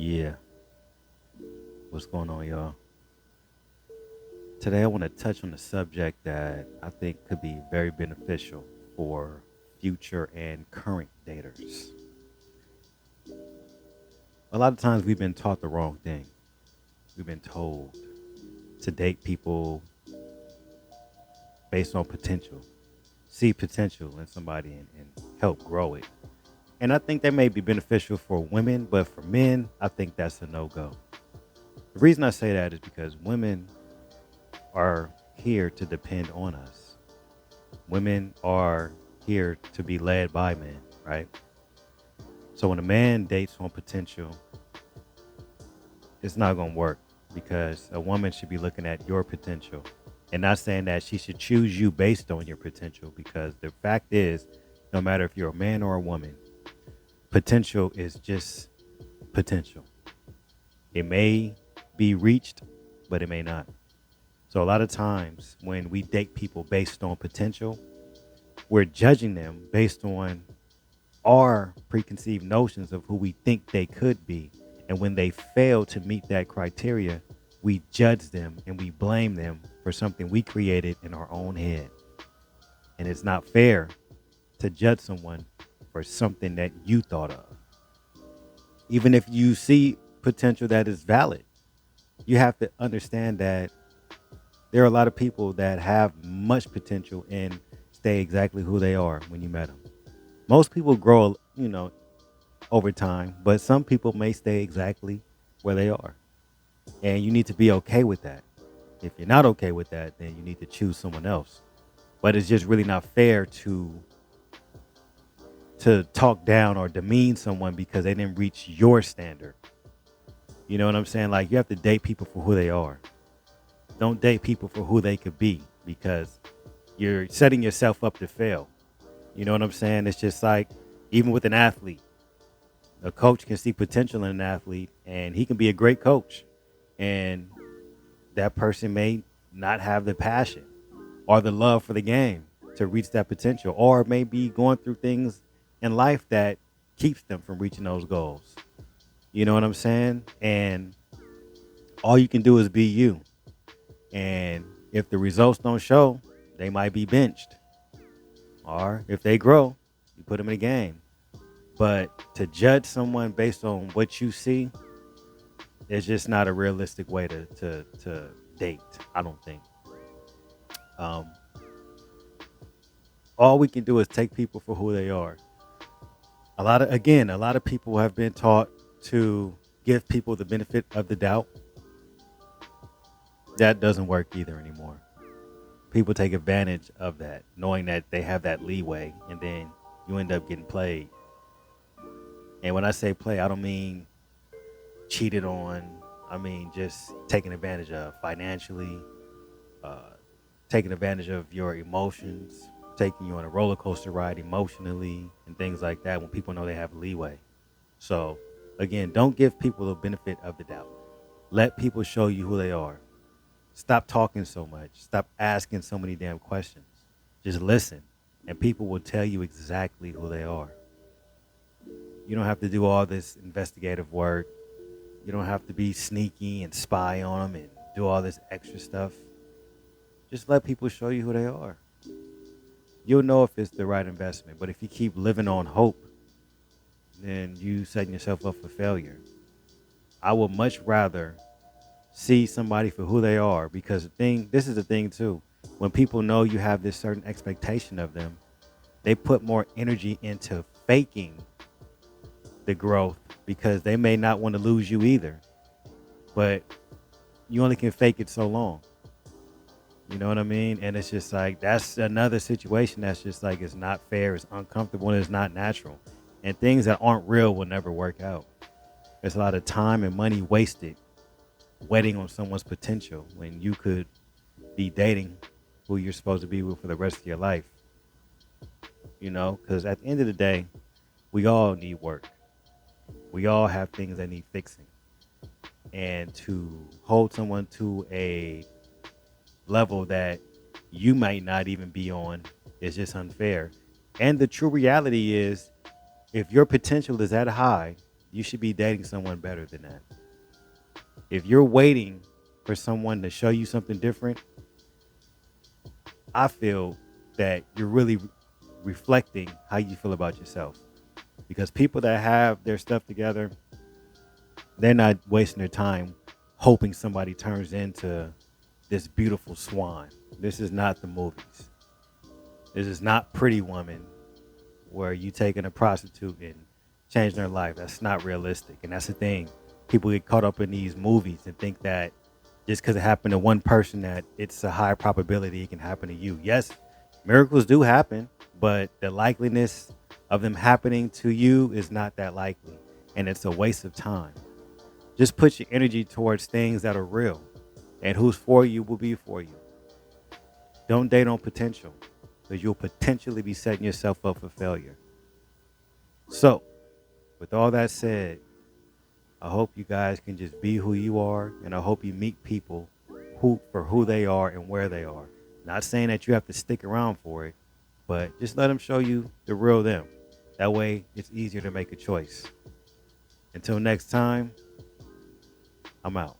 Yeah, what's going on, y'all? Today, I want to touch on a subject that I think could be very beneficial for future and current daters. A lot of times, we've been taught the wrong thing. We've been told to date people based on potential, see potential in somebody and help grow it. And I think that may be beneficial for women, but for men, I think that's a no go. The reason I say that is because women are here to depend on us. Women are here to be led by men, right? So when a man dates on potential, it's not going to work because a woman should be looking at your potential and not saying that she should choose you based on your potential because the fact is, no matter if you're a man or a woman, potential is just potential. It may be reached, but it may not. So a lot of times when we date people based on potential, we're judging them based on our preconceived notions of who we think they could be. And when they fail to meet that criteria, we judge them and we blame them for something we created in our own head. And it's not fair to judge someone for something that you thought of. Even if you see potential that is valid, you have to understand that there are a lot of people that have much potential and stay exactly who they are when you met them. Most people grow, over time, but some people may stay exactly where they are. And you need to be okay with that. If you're not okay with that, then you need to choose someone else. But it's just really not fair to talk down or demean someone because they didn't reach your standard. You know what I'm saying? Like you have to date people for who they are. Don't date people for who they could be because you're setting yourself up to fail. You know what I'm saying? It's just like even with an athlete, a coach can see potential in an athlete and he can be a great coach. And that person may not have the passion or the love for the game to reach that potential, or may be going through things in life that keeps them from reaching those goals. You know what I'm saying? And all you can do is be you. And if the results don't show, they might be benched. Or if they grow, you put them in a game. But to judge someone based on what you see is just not a realistic way to date, I don't think. Um, all we can do is take people for who they are. A lot of people have been taught to give people the benefit of the doubt. That doesn't work either anymore. People take advantage of that, knowing that they have that leeway, and then you end up getting played. And when I say play, I don't mean cheated on. I mean just taken advantage of financially, uh, taking advantage of your emotions, taking you on a roller coaster ride emotionally, and things like that. When people know they have leeway, so again, don't give people the benefit of the doubt. Let people show you who they are. Stop talking so much. Stop asking so many damn questions. Just listen, and people will tell you exactly who they are. You don't have to do all this investigative work. You don't have to be sneaky and spy on them and do all this extra stuff. Just let people show you who they are. You'll know if it's the right investment. But if you keep living on hope, then you setting yourself up for failure. I would much rather see somebody for who they are because this is the thing too. When people know you have this certain expectation of them, they put more energy into faking the growth because they may not want to lose you either. But you only can fake it so long. You know what I mean? And it's just like that's another situation that's just like it's not fair, it's uncomfortable, and it's not natural. And things that aren't real will never work out. There's a lot of time and money wasted waiting on someone's potential when you could be dating who you're supposed to be with for the rest of your life. Because at the end of the day, we all need work. We all have things that need fixing. And to hold someone to a level that you might not even be on is just unfair. And the true reality is, if your potential is that high, you should be dating someone better than that. If you're waiting for someone to show you something different, I feel that you're really reflecting how you feel about yourself. Because people that have their stuff together, they're not wasting their time hoping somebody turns into this beautiful swan. This is not the movies. This is not Pretty Woman where you taking a prostitute and changing their life. That's not realistic. And that's the thing. People get caught up in these movies and think that just because it happened to one person that it's a high probability it can happen to you. Yes, miracles do happen, but the likeliness of them happening to you is not that likely. And it's a waste of time. Just put your energy towards things that are real. And who's for you will be for you. Don't date on potential, because you'll potentially be setting yourself up for failure. So, with all that said, I hope you guys can just be who you are, and I hope you meet people for who they are and where they are. Not saying that you have to stick around for it, but just let them show you the real them. That way, it's easier to make a choice. Until next time, I'm out.